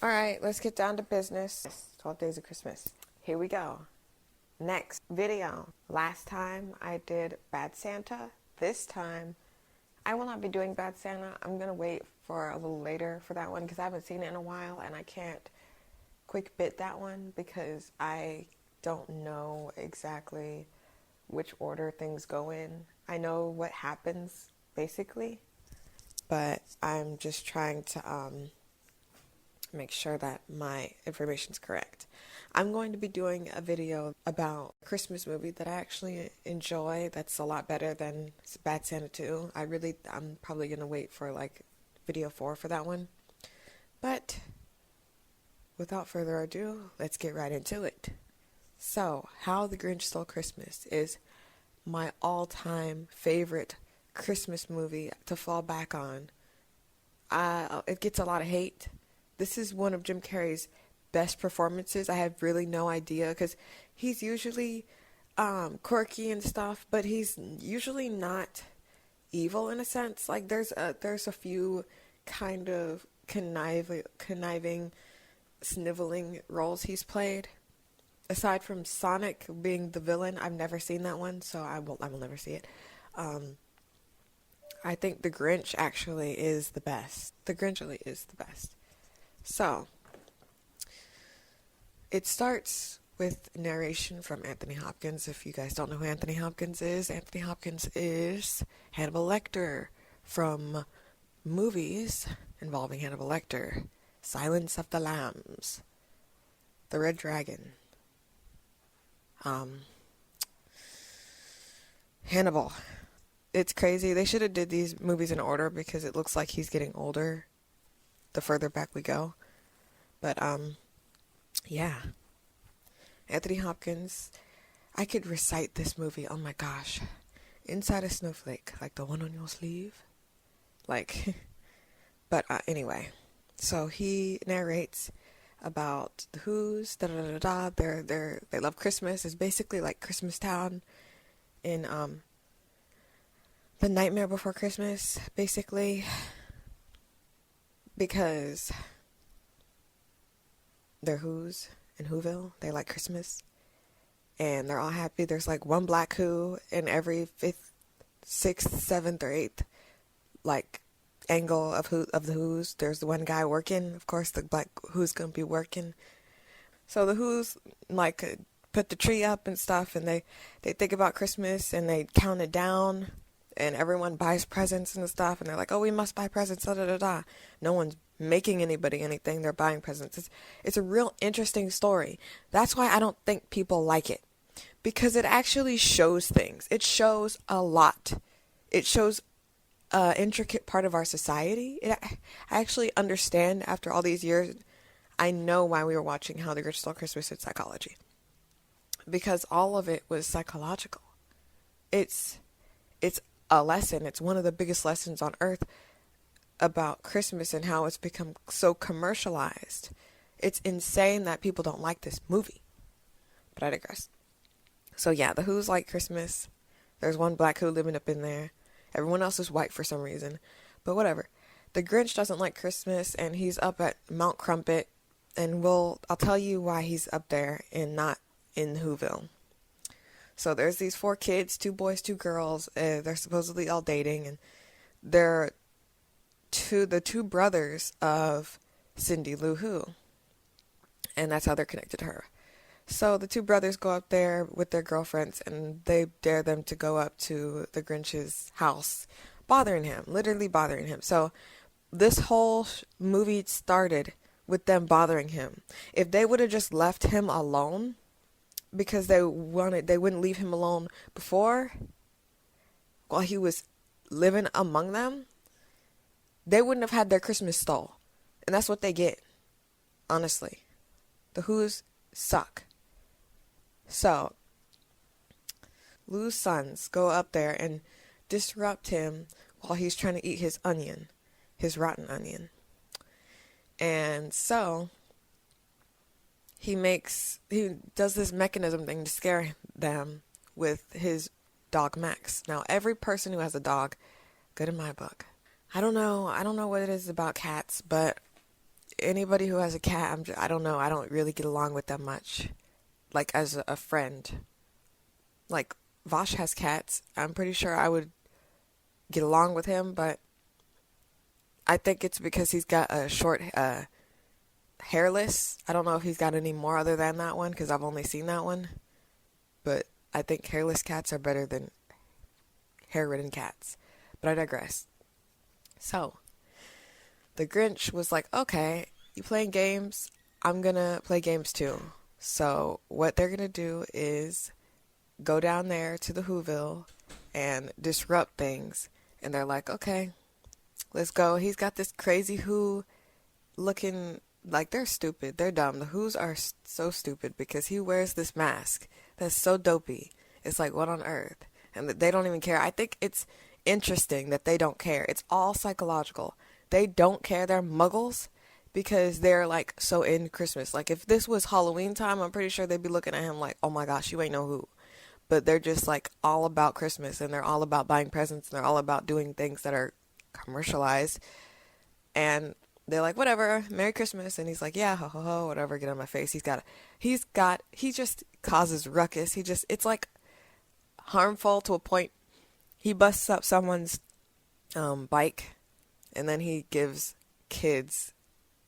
All right, let's get down to business. 12 days of Christmas. Here we go. Next video. Last time I did Bad Santa. This time I will not be doing Bad Santa. I'm going to wait for a little later for that one because I haven't seen it in a while and I can't quick bit that one because I don't know exactly which order things go in. I know what happens basically, but I'm just trying to make sure that my information's correct. I'm going to be doing a video about a Christmas movie that I actually enjoy that's a lot better than Bad Santa 2. I'm probably going to wait for like video 4 for that one. But without further ado, let's get right into it. So, How the Grinch Stole Christmas is my all-time favorite Christmas movie to fall back on. It gets a lot of hate. This is one of Jim Carrey's best performances. I have really no idea because he's usually quirky and stuff, but he's usually not evil in a sense. Like there's a few kind of conniving, sniveling roles he's played. Aside from Sonic being the villain, I've never seen that one, so I will never see it. I think the Grinch actually is the best. The Grinch really is the best. So, it starts with narration from Anthony Hopkins. If you guys don't know who Anthony Hopkins is Hannibal Lecter from movies involving Hannibal Lecter. Silence of the Lambs, The Red Dragon, Hannibal. It's crazy. They should have did these movies in order because it looks like he's getting older the further back we go. But, yeah. Anthony Hopkins. I could recite this movie, oh my gosh. Inside a Snowflake, like the one on your sleeve. Like, but anyway. So he narrates about the Who's, they love Christmas. It's basically like Christmas Town in, The Nightmare Before Christmas, basically. Because they're Who's in Whoville. They like Christmas. And they're all happy. There's like one black Who in every 5th, 6th, 7th, or 8th like angle of the Who's. There's the one guy working. Of course, the black Who's gonna be working. So the Who's like put the tree up and stuff, and they think about Christmas and they count it down. And everyone buys presents and stuff, and they're like, oh, we must buy presents, da-da-da-da. No one's making anybody anything, they're buying presents. It's a real interesting story. That's why I don't think people like it. Because it actually shows things. It shows a lot. It shows an intricate part of our society. I actually understand after all these years, I know why we were watching How the Grinch Stole Christmas in psychology. Because all of it was psychological. It's a lesson. It's one of the biggest lessons on earth about Christmas and how it's become so commercialized. It's insane that people don't like this movie. But I digress. So yeah, the Who's like Christmas. There's one black Who living up in there. Everyone else is white for some reason. But whatever. The Grinch doesn't like Christmas and he's up at Mount Crumpet. And I'll tell you why he's up there and not in Whoville. So there's these 4 kids, 2 boys, 2 girls. They're supposedly all dating, and they're the 2 brothers of Cindy Lou Who, and that's how they're connected to her. So the 2 brothers go up there with their girlfriends, and they dare them to go up to the Grinch's house, literally bothering him. So this whole movie started with them bothering him. If they would have just left him alone, because they wouldn't leave him alone before, while he was living among them, they wouldn't have had their Christmas stole. And that's what they get, honestly. The Who's suck. So, Lou's sons go up there and disrupt him while he's trying to eat his onion, his rotten onion. And so he does this mechanism thing to scare them with his dog Max. Now, every person who has a dog, good in my book. I don't know what it is about cats, but anybody who has a cat, I don't know. I don't really get along with them much. Like as a friend. Like Vosh has cats. I'm pretty sure I would get along with him, but I think it's because he's got a short, hairless. I don't know if he's got any more other than that one because I've only seen that one. But I think hairless cats are better than hair-ridden cats. But I digress. So, the Grinch was like, okay, you playing games? I'm gonna play games too. So, what they're gonna do is go down there to the Whoville and disrupt things. And they're like, okay, let's go. He's got this crazy Who looking like they're stupid. They're dumb. The Who's are so stupid because he wears this mask that's so dopey. It's like, what on earth? And they don't even care. I think it's interesting that they don't care. It's all psychological. They don't care. They're muggles because they're like so in Christmas. Like if this was Halloween time, I'm pretty sure they'd be looking at him like, oh my gosh, you ain't no Who. But they're just like all about Christmas and they're all about buying presents and they're all about doing things that are commercialized. And they're like, whatever, Merry Christmas. And he's like, yeah, ho, ho, ho, whatever, get on my face. He just causes ruckus. It's like harmful to a point. He busts up someone's bike and then he gives kids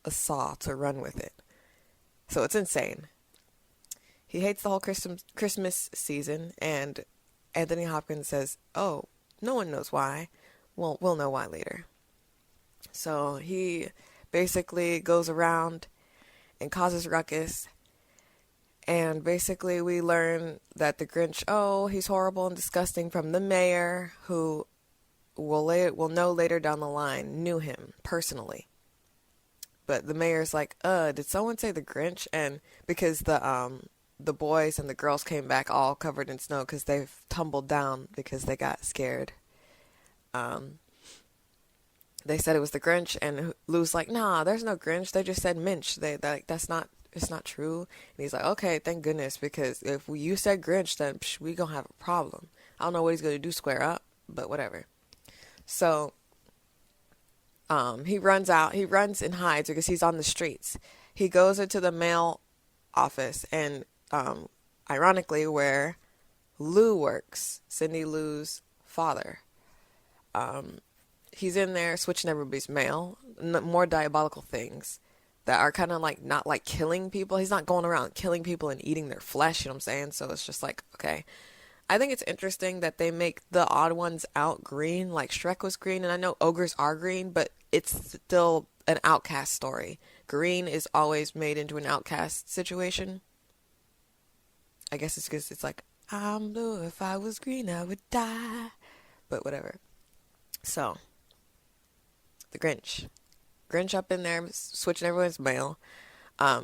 a saw to run with it. So it's insane. He hates the whole Christmas season, and Anthony Hopkins says, oh, no one knows why. Well, we'll know why later. So he basically goes around and causes ruckus, and basically we learn that the Grinch, oh, he's horrible and disgusting from the mayor, who we'll know later down the line, knew him personally. But the mayor's like, did someone say the Grinch? And because the boys and the girls came back all covered in snow because they've tumbled down because they got scared. They said it was the Grinch, and Lou's like, nah, there's no Grinch. They just said Minch. They like, it's not true. And he's like, okay, thank goodness, because if you said Grinch, then we gonna have a problem. I don't know what he's gonna do, square up, but whatever. So, he runs and hides because he's on the streets. He goes into the mail office and, ironically, where Lou works, Cindy Lou's father. He's in there switching everybody's mail, more diabolical things that are kind of like not like killing people. He's not going around killing people and eating their flesh, you know what I'm saying? So it's just like, okay. I think it's interesting that they make the odd ones out green, like Shrek was green, and I know ogres are green, but it's still an outcast story. Green is always made into an outcast situation. I guess it's because it's like, I'm blue, if I was green, I would die. But whatever. So, the Grinch. Grinch up in there, switching everyone's mail.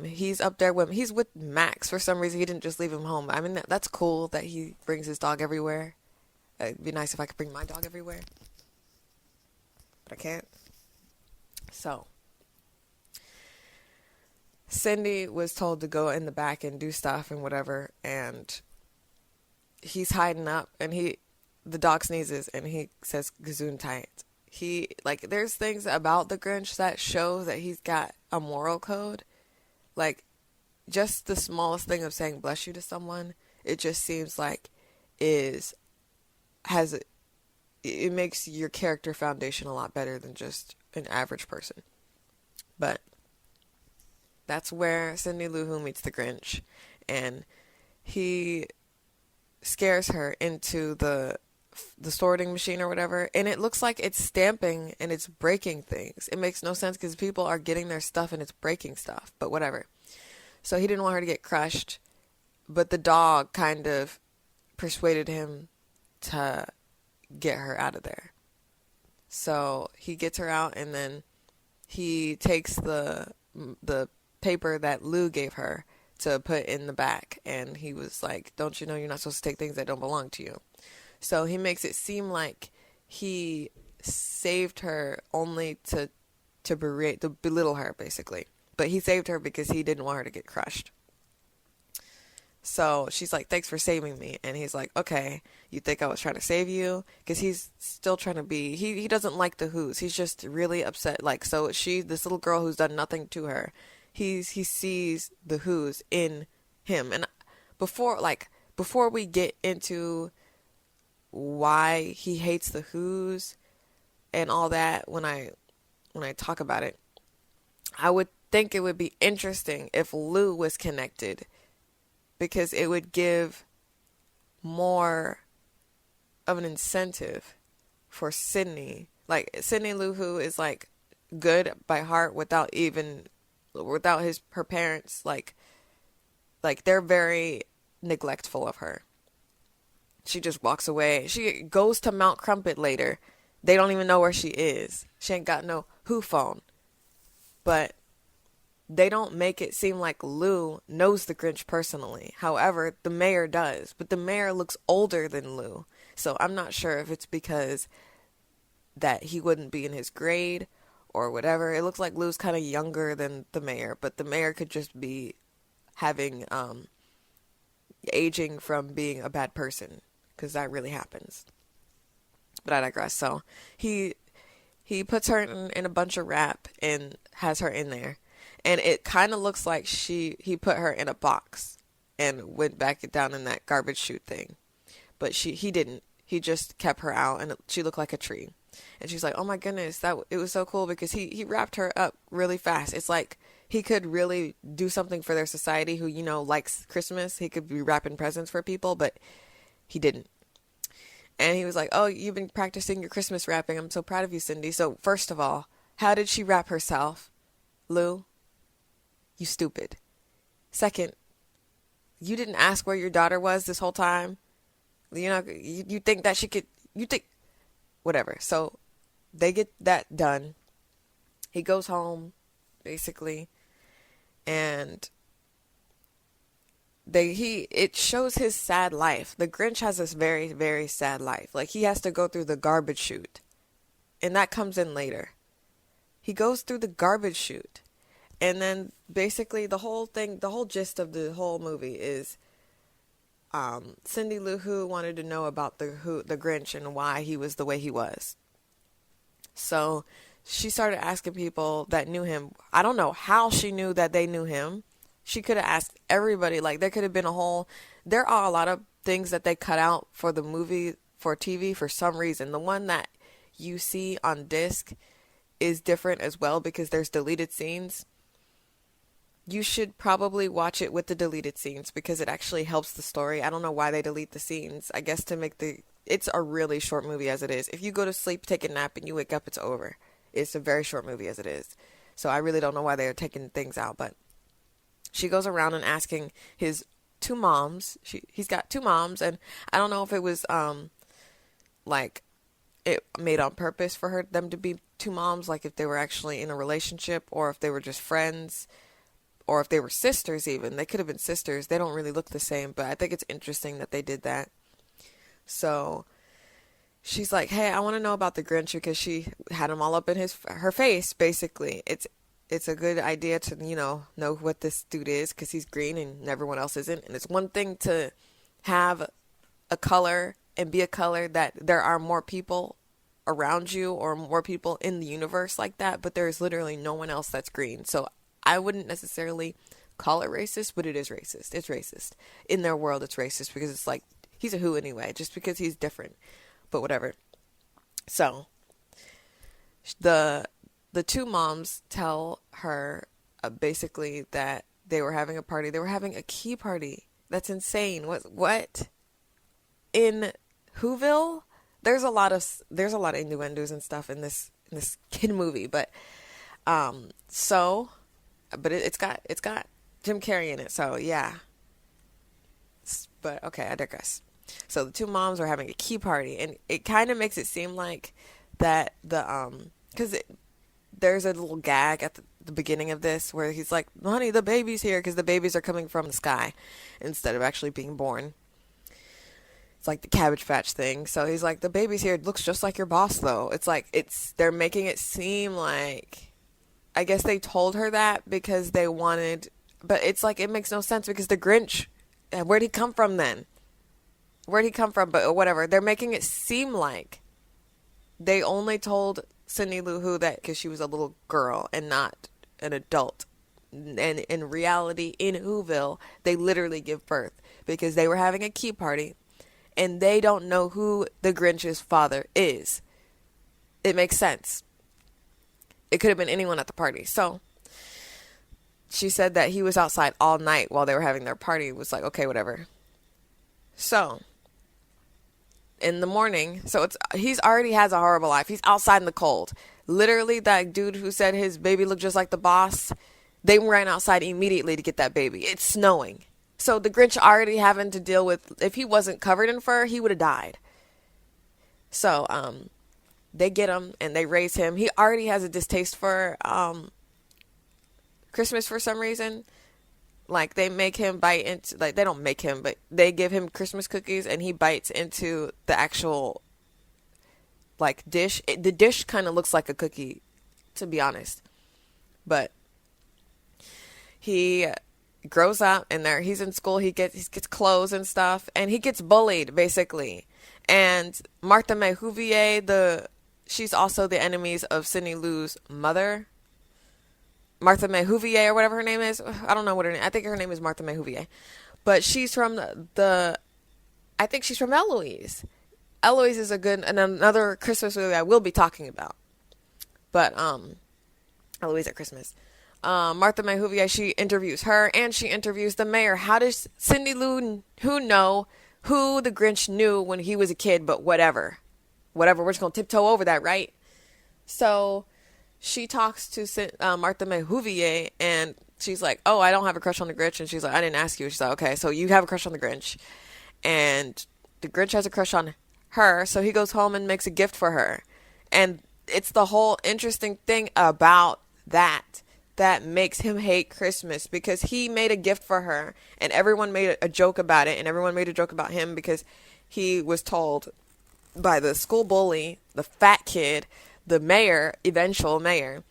He's up there he's with Max for some reason. He didn't just leave him home. I mean, that's cool that he brings his dog everywhere. It'd be nice if I could bring my dog everywhere. But I can't. So, Cindy was told to go in the back and do stuff and whatever, and he's hiding up, and the dog sneezes, and he says Gesundheit. There's things about the Grinch that show that he's got a moral code. Like, just the smallest thing of saying bless you to someone, it just seems like it makes your character foundation a lot better than just an average person. But that's where Cindy Lou Who meets the Grinch, and he scares her into the sorting machine or whatever, and it looks like it's stamping and it's breaking things. It makes no sense because people are getting their stuff and it's breaking stuff, but whatever. So he didn't want her to get crushed, but the dog kind of persuaded him to get her out of there. So he gets her out, and then he takes the paper that Lou gave her to put in the back, and he was like, don't you know you're not supposed to take things that don't belong to you? So he makes it seem like he saved her only to belittle her, basically. But he saved her because he didn't want her to get crushed. So she's like, thanks for saving me. And he's like, okay, you think I was trying to save you? Because he's still trying to be, he doesn't like the Who's. He's just really upset. Like, so this little girl who's done nothing to her, he sees the Who's in him. And before we get into why he hates the Who's and all that, when I talk about it, I would think it would be interesting if Lou was connected, because it would give more of an incentive for Sydney. Like, Sydney Lou Who is like good by heart without her parents, like they're very neglectful of her. She just walks away. She goes to Mount Crumpet later. They don't even know where she is. She ain't got no Who phone. But they don't make it seem like Lou knows the Grinch personally. However, the mayor does. But the mayor looks older than Lou. So I'm not sure if it's because that he wouldn't be in his grade or whatever. It looks like Lou's kind of younger than the mayor. But the mayor could just be having aging from being a bad person, because that really happens. But I digress. So he puts her in a bunch of wrap and has her in there. And it kind of looks like he put her in a box and went back down in that garbage chute thing. But he didn't. He just kept her out, and she looked like a tree. And she's like, oh my goodness, it was so cool, because he wrapped her up really fast. It's like he could really do something for their society who, likes Christmas. He could be wrapping presents for people, but he didn't. And he was like, oh, you've been practicing your Christmas wrapping. I'm so proud of you, Cindy. So first of all, how did she wrap herself? Lou, you stupid. Second, you didn't ask where your daughter was this whole time. You think that she could, whatever. So they get that done. He goes home, basically, and it shows his sad life. The Grinch has this very, very sad life. Like, he has to go through the garbage chute, and that comes in later. He goes through the garbage chute, and then basically the whole gist of the whole movie is Cindy Lou Who wanted to know about the Grinch and why he was the way he was. So she started asking people that knew him. I don't know how she knew that they knew him. She could have asked everybody. Like, there could have been there are a lot of things that they cut out for the movie, for TV, for some reason. The one that you see on disc is different as well, because there's deleted scenes. You should probably watch it with the deleted scenes, because it actually helps the story. I don't know why they delete the scenes. I guess to make it's a really short movie as it is. If you go to sleep, take a nap, and you wake up, it's over. It's a very short movie as it is. So I really don't know why they're taking things out, but she goes around and asking his two moms. He's got two moms, and I don't know if it was like it made on purpose for them to be two moms, like if they were actually in a relationship, or if they were just friends, or if they were sisters even. They could have been sisters. They don't really look the same, but I think it's interesting that they did that. So she's like, hey, I want to know about the Grinch, because she had him all up in her face, basically. It's a good idea to, know what this dude is, because he's green and everyone else isn't. And it's one thing to have a color and be a color that there are more people around you or more people in the universe like that, but there's literally no one else that's green. So I wouldn't necessarily call it racist, but it is racist. It's racist. In their world, it's racist, because it's like, he's a Who anyway, just because he's different. But whatever. So the two moms tell her basically that they were having a party. They were having a key party. That's insane. What? In Whoville? There's a lot of innuendos and stuff in this kid movie, but it's got Jim Carrey in it. So yeah. But okay, I digress. So the two moms are having a key party, and it kind of makes it seem like that because there's a little gag at the beginning of this where he's like, honey, the baby's here, because the babies are coming from the sky instead of actually being born. It's like the Cabbage Patch thing. So he's like, the baby's here. It looks just like your boss, though. It's like, they're making it seem like, I guess they told her that because they wanted, but it's like, it makes no sense, because the Grinch Where'd he come from then? Where'd he come from? But whatever. They're making it seem like they only told Cindy Lou Who that because she was a little girl and not an adult. And in reality, in Whoville, they literally give birth because they were having a key party and they don't know who the Grinch's father is. It makes sense. It could have been anyone at the party. So she said that he was outside all night while they were having their party. It was like, okay, whatever. So in the morning, he's already has a horrible life. He's outside in the cold. Literally, that dude who said his baby looked just like the boss, they ran outside immediately to get that baby. It's snowing. So the Grinch already having to deal with, if he wasn't covered in fur, he would have died. So, they get him and they raise him. He already has a distaste for, Christmas for some reason. Like, they make him bite into, like, they don't make him, but they give him Christmas cookies and he bites into the actual, like, dish. The dish kind of looks like a cookie, to be honest. But he grows up and he's in school. He gets clothes and stuff, and he gets bullied, basically. And Martha May Whovier, she's also the enemies of Cindy Lou's mother. Martha May Whovier, or whatever her name is. I don't know what her name. I think her name is Martha May Whovier. But she's from I think she's from Eloise. Eloise is another Christmas movie I will be talking about. But Eloise at Christmas. Martha May Whovier, she interviews her and she interviews the mayor. How does Cindy Lou Who know who the Grinch knew when he was a kid? But whatever, we're just gonna tiptoe over that, right? So she talks to Martha May Whovier, and she's like, "Oh, I don't have a crush on the Grinch." And she's like, "I didn't ask you." She's like, "Okay, so you have a crush on the Grinch," and the Grinch has a crush on her. So he goes home and makes a gift for her, and it's the whole interesting thing about that makes him hate Christmas, because he made a gift for her and everyone made a joke about it, and everyone made a joke about him because he was told by the school bully, the fat kid, the eventual mayor,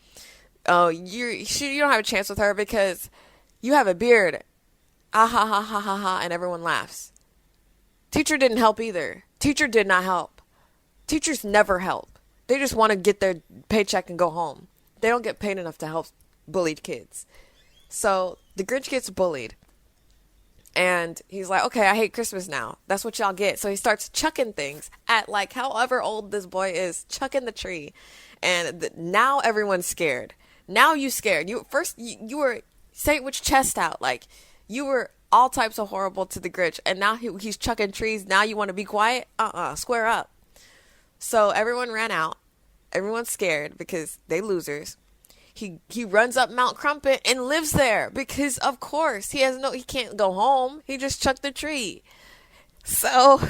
"Oh, you don't have a chance with her because you have a beard." Ah ha ha ha ha ha, and everyone laughs. Teacher didn't help either. Teacher did not help. Teachers never help. They just want to get their paycheck and go home. They don't get paid enough to help bullied kids. So the Grinch gets bullied. And he's like, "Okay, I hate Christmas now. That's what y'all get." So he starts chucking things at, like, however old this boy is, chucking the tree. And now everyone's scared. Now you scared. You were, say it with your chest out. Like, you were all types of horrible to the Grinch. And now he's chucking trees. Now you want to be quiet? Square up. So everyone ran out. Everyone's scared because they losers. He runs up Mount Crumpet and lives there because, of course, he can't go home. He just chucked the tree. So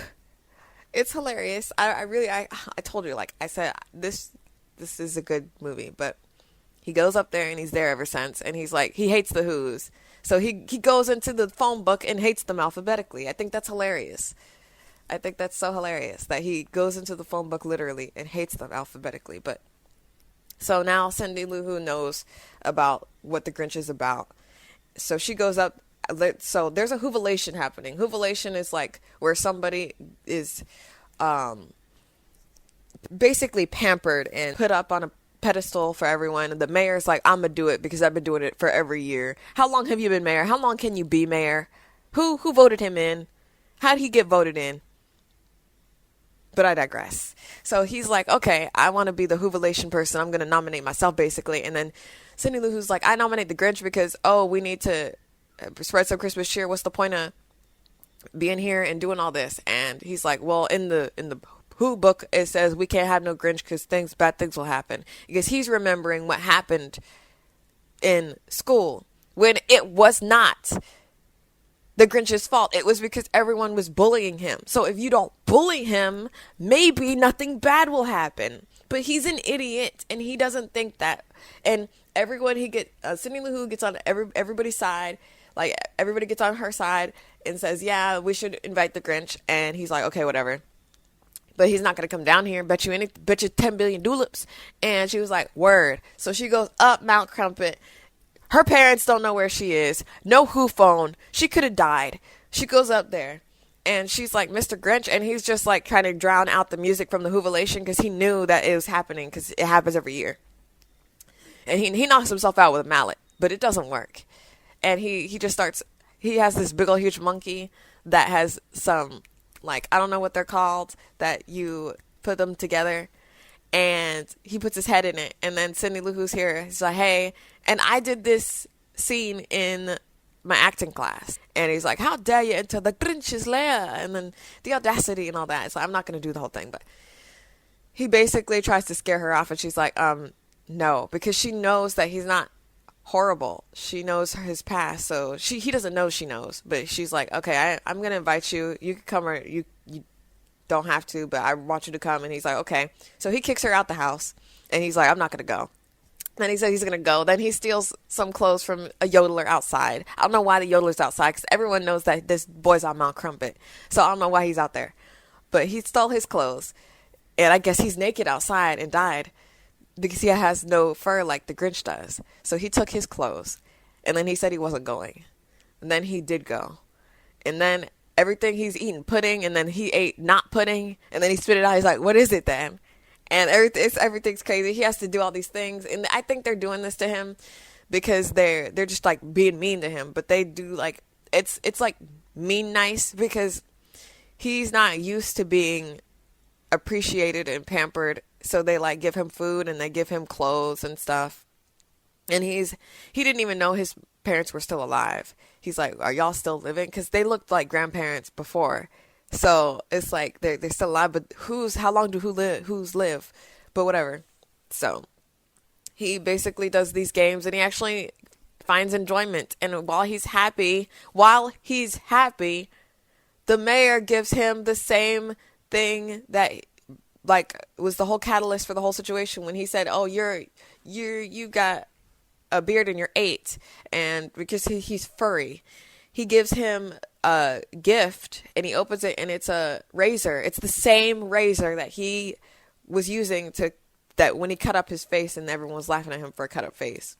it's hilarious. I told you, like I said, this is a good movie, but he goes up there and he's there ever since. And he's like, he hates the Who's. So he goes into the phone book and hates them alphabetically. I think that's hilarious. I think that's so hilarious that he goes into the phone book literally and hates them alphabetically. But so now Cindy Lou Who knows about what the Grinch is about. So she goes up. So there's a Whovilation happening. Whovilation is like where somebody is basically pampered and put up on a pedestal for everyone. And the mayor's like, "I'm going to do it because I've been doing it for every year." How long have you been mayor? How long can you be mayor? Who voted him in? How'd he get voted in? But I digress. So he's like, "Okay, I want to be the Whovilation person. I'm going to nominate myself," basically. And then Cindy Lou Who's like, "I nominate the Grinch because, we need to spread some Christmas cheer. What's the point of being here and doing all this?" And he's like, "Well, in the Who book, it says we can't have no Grinch because bad things will happen." Because he's remembering what happened in school when it was not the Grinch's fault. It was because everyone was bullying him. So if you don't bully him, maybe nothing bad will happen. But he's an idiot and he doesn't think that. And everyone Cindy Lou Who gets on everybody's side. Like, everybody gets on her side and says, "Yeah, we should invite the Grinch." And he's like, "Okay, whatever." But he's not going to come down here and bet you 10 billion tulips. And she was like, "Word." So she goes up Mount Crumpet. Her parents don't know where she is. No Who phone. She could have died. she goes up there and she's like, Mr. Grinch, and he's just like kind of drown out the music from the Hoovelation because he knew that it was happening because it happens every year. And he knocks himself out with a mallet, but it doesn't work. And he just starts, he has this big old huge monkey that has some, like, I don't know what they're called, that you put them together, and he puts his head in it. And then Cindy Lou Who's here, he's like, hey, and I did this scene in my acting class, and he's like, how dare you enter the Grinch's lair, and then the audacity and all that. So I'm not going to do the whole thing, but he basically tries to scare her off, and she's like, no, because she knows that he's not horrible. She knows his past, so he doesn't know she knows, but she's like, okay, I'm going to invite you. You can come, or you don't have to, but I want you to come. And he's like, okay. So he kicks her out the house, and he's like, I'm not going to go. Then he said he's going to go. Then he steals some clothes from a yodeler outside. I don't know why the yodeler's outside, because everyone knows that this boy's on Mount Crumpet. So I don't know why he's out there. But he stole his clothes. And I guess he's naked outside and died because he has no fur like the Grinch does. So he took his clothes. And then he said he wasn't going. And then he did go. And then everything he's eating pudding. And then he ate not pudding. And then he spit it out. He's like, what is it then? And everything's crazy. He has to do all these things. And I think they're doing this to him because they're just like being mean to him. But they do like, it's like mean nice because he's not used to being appreciated and pampered. So they like give him food and they give him clothes and stuff. And he didn't even know his parents were still alive. He's like, are y'all still living? Because they looked like grandparents before. So it's like they're still alive, but how long do who's live? But whatever. So he basically does these games and he actually finds enjoyment. And while he's happy, the mayor gives him the same thing that like was the whole catalyst for the whole situation when he said, oh, you got a beard and you're 8, and because he's furry. He gives him a gift, and he opens it, and it's a razor. It's the same razor that he was using that when he cut up his face, and everyone was laughing at him for a cut up face.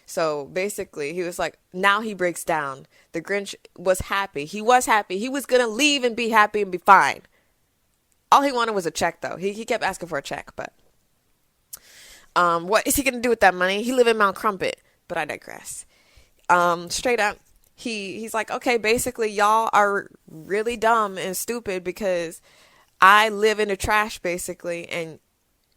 So basically, he was like, now he breaks down. The Grinch was happy. He was happy. He was going to leave and be happy and be fine. All he wanted was a check, though. He kept asking for a check, but what is he going to do with that money? He live in Mount Crumpet, but I digress. Straight up. He's like, okay, basically y'all are really dumb and stupid because I live in the trash basically. And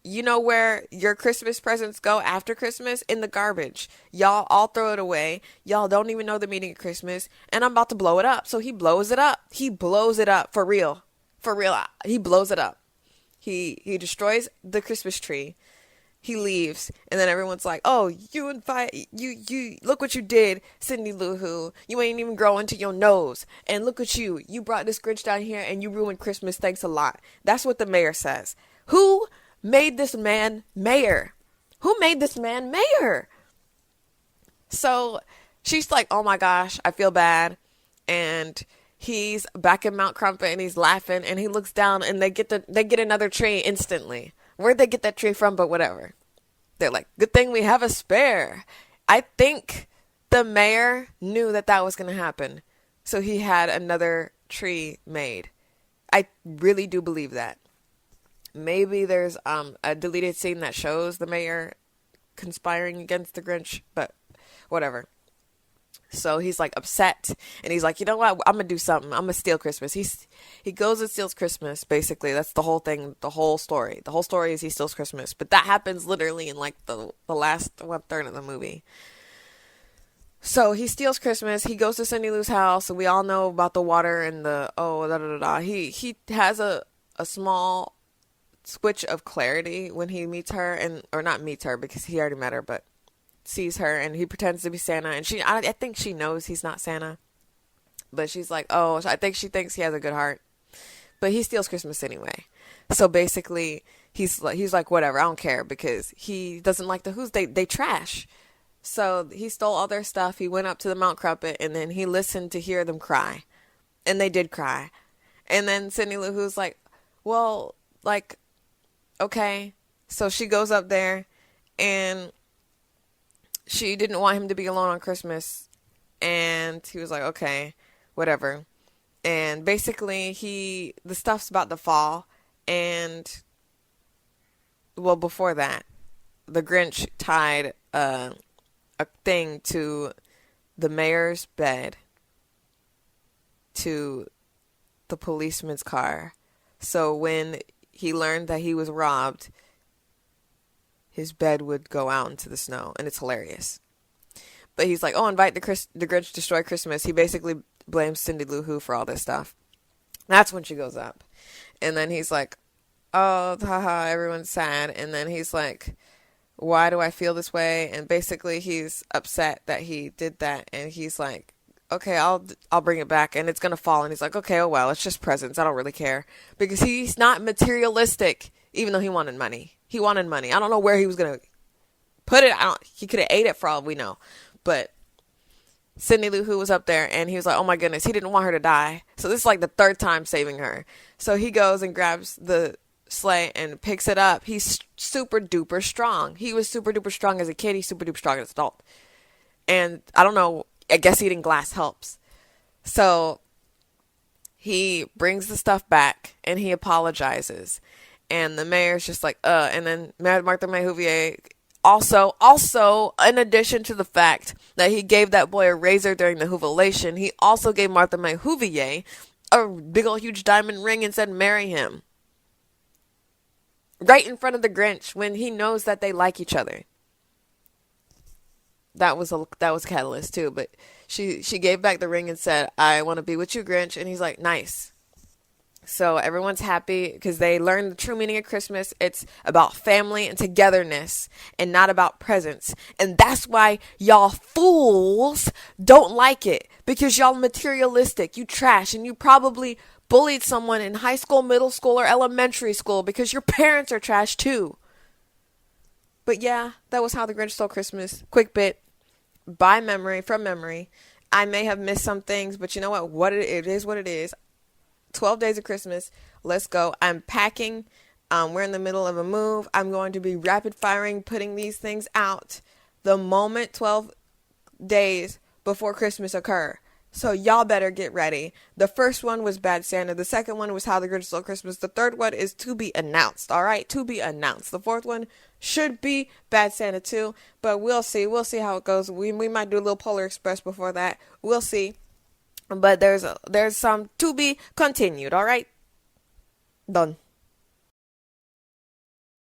you know where your Christmas presents go after Christmas? In the garbage. Y'all all throw it away. Y'all don't even know the meaning of Christmas. And I'm about to blow it up. So he blows it up. He blows it up for real. For real. He blows it up. He destroys the Christmas tree. He leaves, and then everyone's like, oh, you look what you did, Cindy Lou Who. You ain't even growing to your nose. And look at you. You brought this Grinch down here, and you ruined Christmas. Thanks a lot. That's what the mayor says. Who made this man mayor? Who made this man mayor? So she's like, oh my gosh, I feel bad. And he's back in Mount Crumpet, and he's laughing, and he looks down, and they get another tree instantly. Where'd they get that tree from? But whatever. They're like, good thing we have a spare. I think the mayor knew that was going to happen. So he had another tree made. I really do believe that. Maybe there's a deleted scene that shows the mayor conspiring against the Grinch. But whatever. So he's like upset, and he's like, you know what? I'm going to do something. I'm going to steal Christmas. He goes and steals Christmas, basically. That's the whole thing, the whole story. The whole story is he steals Christmas. But that happens literally in like the last 1/3 of the movie. So he steals Christmas. He goes to Cindy Lou's house, and we all know about the water and He has a small switch of clarity when he meets her, or not meets her because he already met her, but sees her, and he pretends to be Santa, and I think she knows he's not Santa, but she's like, oh, I think she thinks he has a good heart, but he steals Christmas anyway. So basically he's like, whatever, I don't care, because he doesn't like the Who's. They trash. So he stole all their stuff. He went up to the Mount Crumpet, and then he listened to hear them cry, and they did cry. And then Cindy Lou Who's like, well, like, okay. So she goes up there, and she didn't want him to be alone on Christmas, and he was like, okay. whatever. And basically, the stuff's about to fall. And, well, before that, the Grinch tied a thing to the mayor's bed to the policeman's car. So when he learned that he was robbed, his bed would go out into the snow, and it's hilarious. But he's like, oh, invite the Grinch Destroy Christmas. He basically blames Cindy Lou Who for all this stuff. That's when she goes up. And then he's like, oh, haha, everyone's sad. And then he's like, why do I feel this way? And basically he's upset that he did that. And he's like, okay, I'll bring it back, and it's going to fall. And he's like, okay, oh well, it's just presents. I don't really care. Because he's not materialistic, even though he wanted money. He wanted money. I don't know where he was going to put it. He could have ate it for all we know. But Cindy Lou Who was up there, and he was like, oh my goodness, he didn't want her to die. So this is like the third time saving her. So he goes and grabs the sleigh and picks it up. He's super duper strong. He was super duper strong as a kid. He's super duper strong as an adult. And I don't know, I guess eating glass helps. So he brings the stuff back and he apologizes. And the mayor's just like, and then Martha May Whovier also, in addition to the fact that he gave that boy a razor during the Hoovilation, he also gave Martha May Whovier a big old huge diamond ring and said, marry him. Right in front of the Grinch when he knows that they like each other. That was a catalyst too, but she gave back the ring and said, I want to be with you, Grinch. And he's like, nice. So everyone's happy because they learned the true meaning of Christmas. It's about family and togetherness and not about presents. And that's why y'all fools don't like it, because y'all materialistic, you trash, and you probably bullied someone in high school, middle school, or elementary school because your parents are trash too. But yeah, that was How the Grinch Stole Christmas. Quick bit, from memory. I may have missed some things, but you know what? It is what it is. 12 days of Christmas. Let's go. I'm packing. We're in the middle of a move. I'm going to be rapid firing, putting these things out the moment 12 days before Christmas occur. So y'all better get ready. The first one was Bad Santa. The second one was How the Grinch Stole Christmas. The third one is to be announced. All right, to be announced. The fourth one should be Bad Santa too, but we'll see. We'll see how it goes. We might do a little Polar Express before that. We'll see. But there's some to be continued. All right, done.